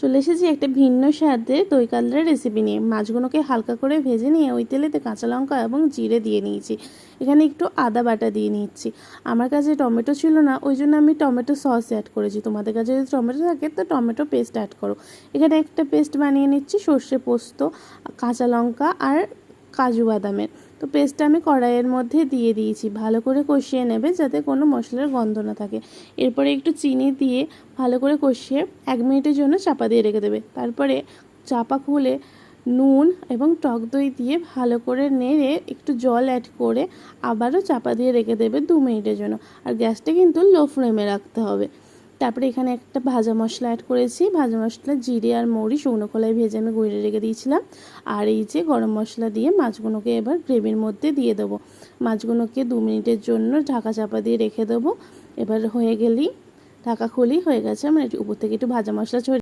চলে এসেছি একটা ভিন্ন স্বাদে দই কাতলার রেসিপি নিয়ে। মাছগুলোকে হালকা করে ভেজে নিয়ে ওই তেলেতে কাঁচা লঙ্কা এবং জিরে দিয়ে নিয়েছি। এখানে একটু আদা বাটা দিয়ে নিচ্ছি। আমার কাছে টমেটো ছিল না, ওই জন্য আমি টমেটো সস অ্যাড করেছি। তোমাদের কাছে যদি টমেটো থাকে তো টমেটো পেস্ট অ্যাড করো। এখানে একটা পেস্ট বানিয়ে নিচ্ছি সর্ষে পোস্ত, কাঁচা লঙ্কা আর কাজু বাদামের। তো পেস্টটা আমি কড়াইয়ের মধ্যে দিয়ে দিয়েছি। ভালো করে কষিয়ে নেবে যাতে কোনো মশলার গন্ধ না থাকে। এরপরে একটু চিনি দিয়ে ভালো করে কষিয়ে 1 মিনিটের জন্য চাপা দিয়ে রেখে দেবে। তারপরে চাপা খুলে নুন এবং টক দই দিয়ে ভালো করে নেড়ে একটু জল অ্যাড করে আবারও চাপা দিয়ে রেখে দেবে 2 মিনিটের জন্য। আর গ্যাসটা কিন্তু লো ফ্লেমে রাখতে হবে। তারপরে এখানে একটা ভাজা মশলা অ্যাড করেছি। ভাজা মশলা জিরে আর মৌরি শুকনো খোলায় ভেজে আমি গুঁড়ে রেখে দিয়েছিলাম। আর এই যে গরম মশলা দিয়ে মাছগুলোকে এবার গ্রেভির মধ্যে দিয়ে দেবো। মাছগুলোকে 2 মিনিটের জন্য ঢাকা চাপা দিয়ে রেখে দেবো। এবার হয়ে গেলেই ঢাকা খুলেই হয়ে গেছে। আমার উপর থেকে একটু ভাজা মশলা ছড়িয়ে